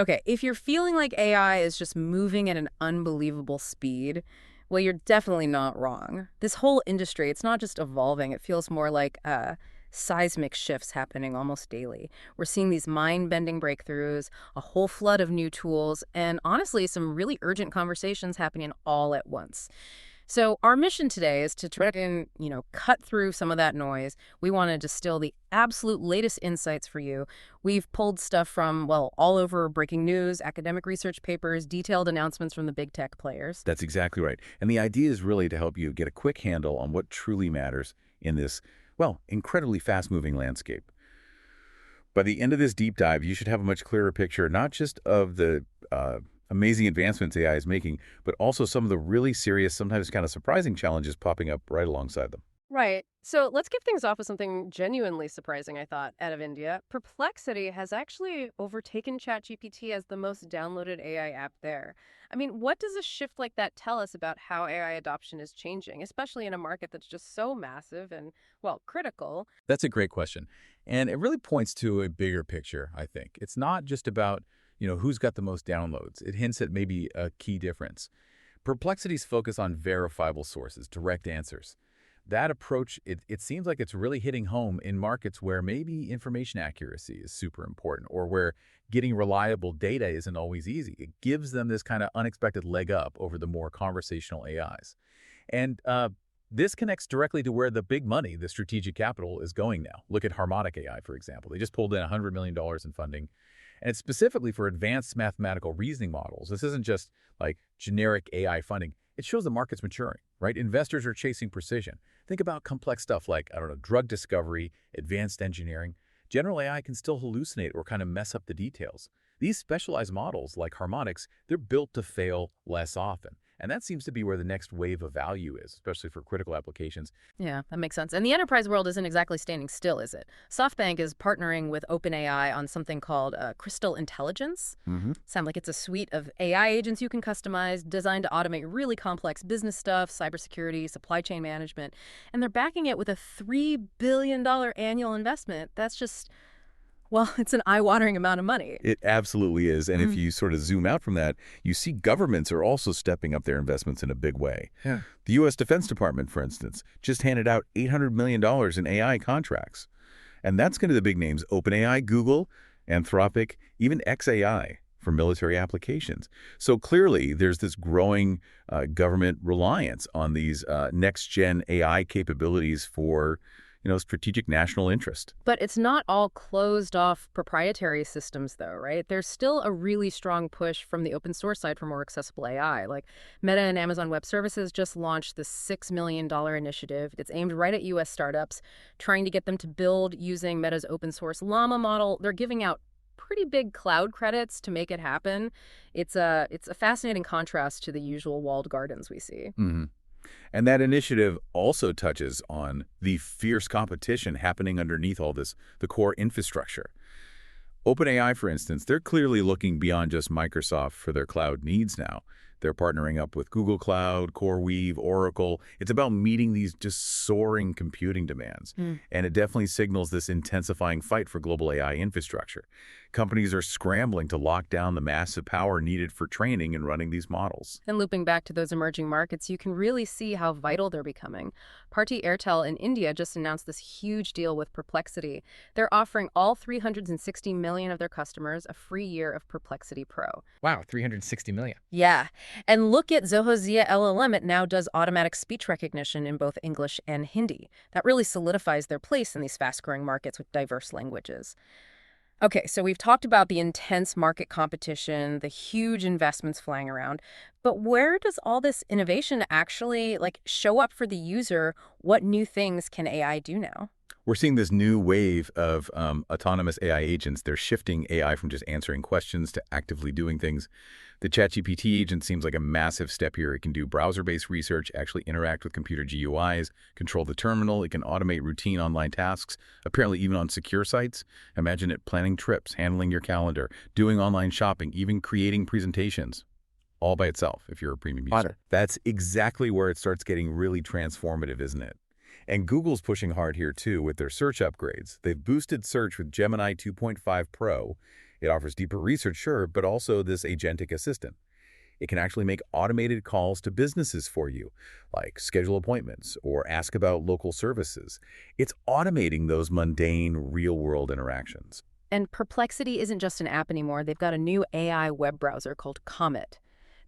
Okay, if you're feeling like AI is just moving at an unbelievable speed, well, you're definitely not wrong. This whole industry, it's not just evolving, it feels more like seismic shifts happening almost daily. We're seeing these mind-bending breakthroughs, a whole flood of new tools, and honestly, some really urgent conversations happening all at once. So our mission today is to try and, cut through some of that noise. We want to distill the absolute latest insights for you. We've pulled stuff from, well, all over breaking news, academic research papers, detailed announcements from the big tech players. That's exactly right. And the idea is really to help you get a quick handle on what truly matters in this, well, incredibly fast-moving landscape. By the end of this deep dive, you should have a much clearer picture, not just of the amazing advancements AI is making, but also some of the really serious, sometimes kind of surprising challenges popping up right alongside them. Right. So let's kick things off with something genuinely surprising, I thought, out of India. Perplexity has actually overtaken ChatGPT as the most downloaded AI app there. I mean, what does a shift like that tell us about how AI adoption is changing, especially in a market that's just so massive and, well, critical? That's a great question. And it really points to a bigger picture, I think. It's not just about, who's got the most downloads. It hints at maybe a key difference. Perplexity's focus on verifiable sources, direct answers. That approach, it seems like it's really hitting home in markets where maybe information accuracy is super important or where getting reliable data isn't always easy. It gives them this kind of unexpected leg up over the more conversational AIs. And this connects directly to where the big money, the strategic capital, is going now. Look at Harmonic AI, for example. They just pulled in $100 million in funding. And it's specifically for advanced mathematical reasoning models. This isn't just like generic AI funding. It shows the market's maturing, right? Investors are chasing precision. Think about complex stuff like, drug discovery, advanced engineering. General AI can still hallucinate or kind of mess up the details. These specialized models, like Harmonics, they're built to fail less often. And that seems to be where the next wave of value is, especially for critical applications. Yeah, that makes sense. And the enterprise world isn't exactly standing still, is it? SoftBank is partnering with OpenAI on something called Crystal Intelligence. Sound like it's a suite of AI agents you can customize, designed to automate really complex business stuff, cybersecurity, supply chain management. And they're backing it with a $3 billion annual investment. That's just, well, it's an eye-watering amount of money. It absolutely is. And if you sort of zoom out from that, you see governments are also stepping up their investments in a big way. Yeah. The U.S. Defense Department, for instance, just handed out $800 million in AI contracts. And that's going to the big names, OpenAI, Google, Anthropic, even xAI for military applications. So clearly, there's this growing government reliance on these next-gen AI capabilities for strategic national interest. But it's not all closed off proprietary systems, though, right? There's still a really strong push from the open source side for more accessible AI. Like Meta and Amazon Web Services just launched this $6 million initiative. It's aimed right at U.S. startups, trying to get them to build using Meta's open source Llama model. They're giving out pretty big cloud credits to make it happen. It's a fascinating contrast to the usual walled gardens we see. And that initiative also touches on the fierce competition happening underneath all this, the core infrastructure. OpenAI, for instance, they're clearly looking beyond just Microsoft for their cloud needs now. They're partnering up with Google Cloud, CoreWeave, Oracle. It's about meeting these just soaring computing demands. And it definitely signals this intensifying fight for global AI infrastructure. Companies are scrambling to lock down the massive power needed for training and running these models. And looping back to those emerging markets, you can really see how vital they're becoming. Bharti Airtel in India just announced this huge deal with Perplexity. They're offering all 360 million of their customers a free year of Perplexity Pro. Wow, 360 million. Yeah. And look at Zoho Zia LLM. It now does automatic speech recognition in both English and Hindi. That really solidifies their place in these fast-growing markets with diverse languages. Okay, so we've talked about the intense market competition, the huge investments flying around, but where does all this innovation actually show up for the user? What new things can AI do now? We're seeing this new wave of autonomous AI agents. They're shifting AI from just answering questions to actively doing things. The ChatGPT agent seems like a massive step here. It can do browser-based research, actually interact with computer GUIs, control the terminal. It can automate routine online tasks, apparently even on secure sites. Imagine it planning trips, handling your calendar, doing online shopping, even creating presentations, all by itself if you're a premium user. That's exactly where it starts getting really transformative, isn't it? And Google's pushing hard here, too, with their search upgrades. They've boosted search with Gemini 2.5 Pro, It offers deeper research, sure, but also this agentic assistant. It can actually make automated calls to businesses for you, like schedule appointments or ask about local services. It's automating those mundane, real-world interactions. And Perplexity isn't just an app anymore. They've got a new AI web browser called Comet.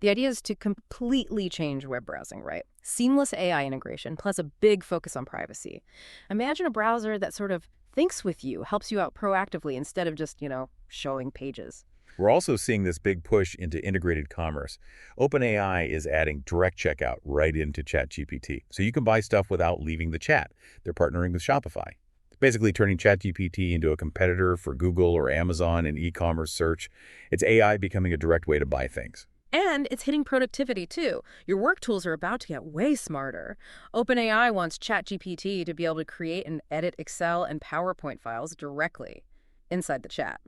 The idea is to completely change web browsing, right? Seamless AI integration, plus a big focus on privacy. Imagine a browser that sort of thinks with you, helps you out proactively instead of just, showing pages. We're also seeing this big push into integrated commerce. OpenAI is adding direct checkout right into ChatGPT, so you can buy stuff without leaving the chat. They're partnering with Shopify. Basically turning ChatGPT into a competitor for Google or Amazon in e-commerce search. It's AI becoming a direct way to buy things. And it's hitting productivity, too. Your work tools are about to get way smarter. OpenAI wants ChatGPT to be able to create and edit Excel and PowerPoint files directly inside the chat.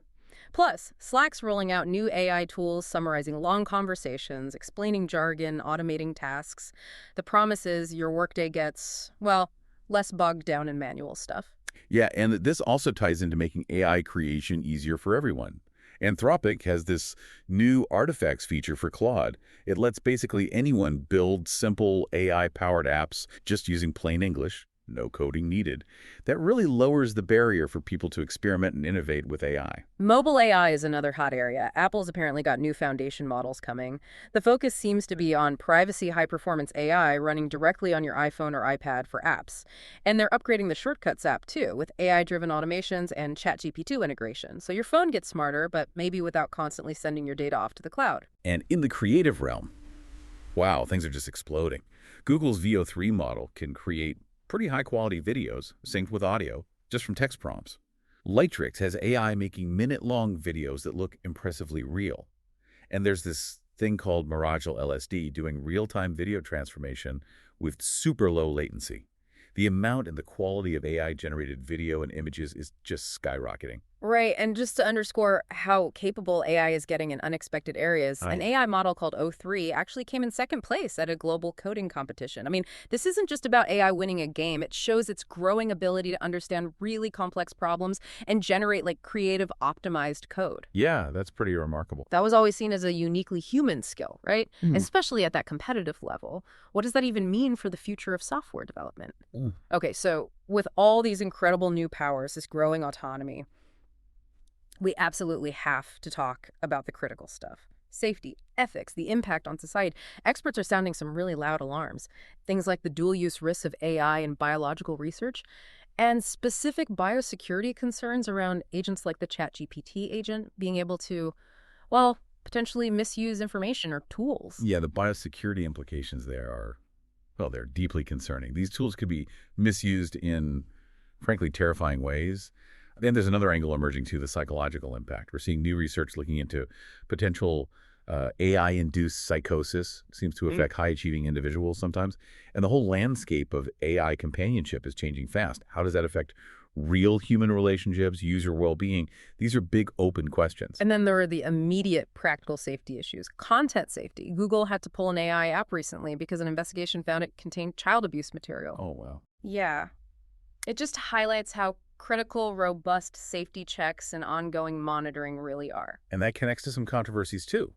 Plus, Slack's rolling out new AI tools summarizing long conversations, explaining jargon, automating tasks. The promise is your workday gets, well, less bogged down in manual stuff. Yeah, and this also ties into making AI creation easier for everyone. Anthropic has this new artifacts feature for Claude. It lets basically anyone build simple AI-powered apps just using plain English, no coding needed. That really lowers the barrier for people to experiment and innovate with AI. Mobile AI is another hot area. Apple's apparently got new foundation models coming. The focus seems to be on privacy high-performance AI running directly on your iPhone or iPad for apps. And they're upgrading the Shortcuts app, too, with AI-driven automations and ChatGPT integration. So your phone gets smarter, but maybe without constantly sending your data off to the cloud. And in the creative realm, wow, things are just exploding. Google's VO3 model can create pretty high-quality videos synced with audio just from text prompts. Lightricks has AI making minute-long videos that look impressively real. And there's this thing called MirageLSD doing real-time video transformation with super low latency. The amount and the quality of AI-generated video and images is just skyrocketing. Right, and just to underscore how capable AI is getting in unexpected areas, an AI model called O3 actually came in second place at a global coding competition. I mean, this isn't just about AI winning a game. It shows its growing ability to understand really complex problems and generate, creative, optimized code. Yeah, that's pretty remarkable. That was always seen as a uniquely human skill, right? Especially at that competitive level. What does that even mean for the future of software development? Okay, so with all these incredible new powers, this growing autonomy, we absolutely have to talk about the critical stuff. Safety, ethics, the impact on society. Experts are sounding some really loud alarms. Things like the dual-use risks of AI in biological research and specific biosecurity concerns around agents like the ChatGPT agent being able to, well, potentially misuse information or tools. Yeah, the biosecurity implications there are, well, they're deeply concerning. These tools could be misused in, frankly, terrifying ways. Then there's another angle emerging too, the psychological impact. We're seeing new research looking into potential AI-induced psychosis. Seems to affect high-achieving individuals sometimes. And the whole landscape of AI companionship is changing fast. How does that affect real human relationships, user well-being? These are big open questions. And then there are the immediate practical safety issues. Content safety. Google had to pull an AI app recently because an investigation found it contained child abuse material. Oh, wow. Yeah. It just highlights how critical, robust safety checks and ongoing monitoring really are. And that connects to some controversies too.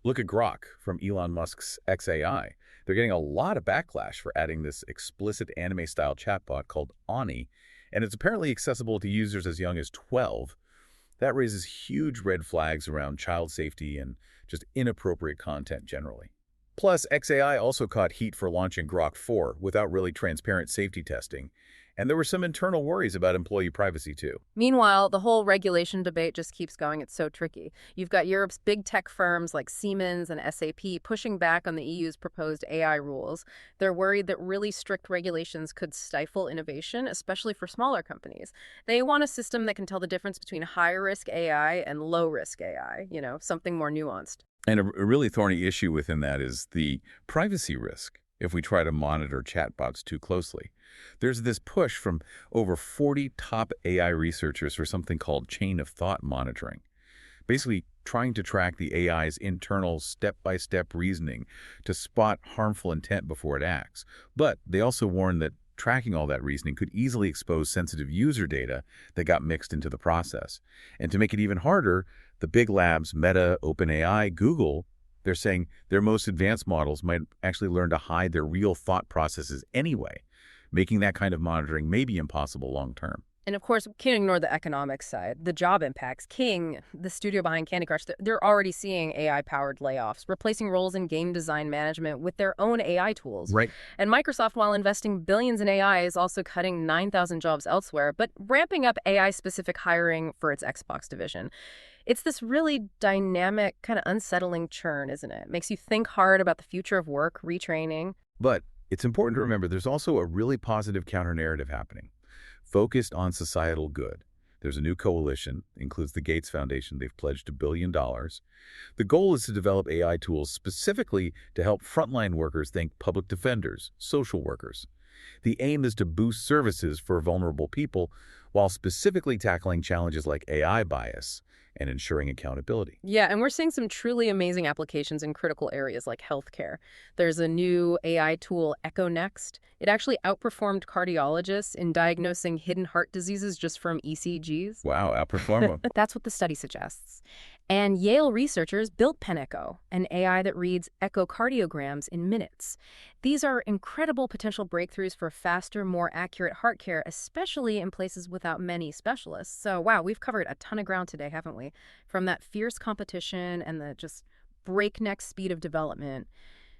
Look at Grok from Elon Musk's XAI. They're getting a lot of backlash for adding this explicit anime-style chatbot called Ani, and it's apparently accessible to users as young as 12. That raises huge red flags around child safety and just inappropriate content generally. Plus, XAI also caught heat for launching Grok 4 without really transparent safety testing. And there were some internal worries about employee privacy, too. Meanwhile, the whole regulation debate just keeps going. It's so tricky. You've got Europe's big tech firms like Siemens and SAP pushing back on the EU's proposed AI rules. They're worried that really strict regulations could stifle innovation, especially for smaller companies. They want a system that can tell the difference between high-risk AI and low-risk AI, something more nuanced. And a really thorny issue within that is the privacy risk if we try to monitor chatbots too closely. There's this push from over 40 top AI researchers for something called chain of thought monitoring, basically trying to track the AI's internal step-by-step reasoning to spot harmful intent before it acts. But they also warn that tracking all that reasoning could easily expose sensitive user data that got mixed into the process. And to make it even harder, The big labs, Meta, OpenAI, Google, they're saying their most advanced models might actually learn to hide their real thought processes anyway, making that kind of monitoring maybe impossible long term. And of course, we can't ignore the economic side, the job impacts. King, the studio behind Candy Crush, they're already seeing AI-powered layoffs, replacing roles in game design management with their own AI tools. Right. And Microsoft, while investing billions in AI, is also cutting 9,000 jobs elsewhere, but ramping up AI-specific hiring for its Xbox division. It's this really dynamic, kind of unsettling churn, isn't it? Makes you think hard about the future of work, retraining. But it's important to remember there's also a really positive counter-narrative happening, focused on societal good. There's a new coalition, includes the Gates Foundation. They've pledged $1 billion. The goal is to develop AI tools specifically to help frontline workers, think public defenders, social workers. The aim is to boost services for vulnerable people while specifically tackling challenges like AI bias and ensuring accountability. Yeah, and we're seeing some truly amazing applications in critical areas like healthcare. There's a new AI tool, EchoNext. It actually outperformed cardiologists in diagnosing hidden heart diseases just from ECGs. Wow, outperform them. That's what the study suggests. And Yale researchers built PanEcho, an AI that reads echocardiograms in minutes. These are incredible potential breakthroughs for faster, more accurate heart care, especially in places without many specialists. So, wow, we've covered a ton of ground today, haven't we? From that fierce competition and the just breakneck speed of development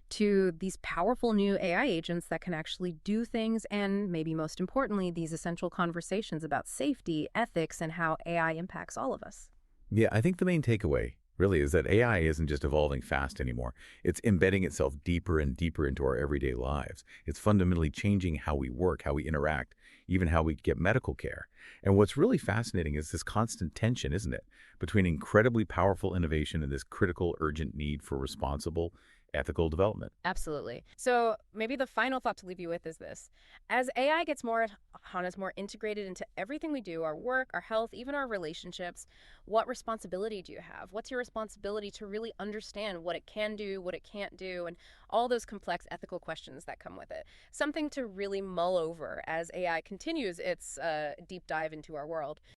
to these powerful new AI agents that can actually do things, and maybe most importantly, these essential conversations about safety, ethics, and how AI impacts all of us. Yeah, I think the main takeaway really is that AI isn't just evolving fast anymore. It's embedding itself deeper and deeper into our everyday lives. It's fundamentally changing how we work, how we interact, even how we get medical care. And what's really fascinating is this constant tension, isn't it, between incredibly powerful innovation and this critical, urgent need for responsible, ethical development. Absolutely. So maybe the final thought to leave you with is this. As AI gets more autonomous, more integrated into everything we do, our work, our health, even our relationships, what responsibility do you have? What's your responsibility to really understand what it can do, what it can't do, and all those complex ethical questions that come with it? Something to really mull over as AI continues its deep dive into our world.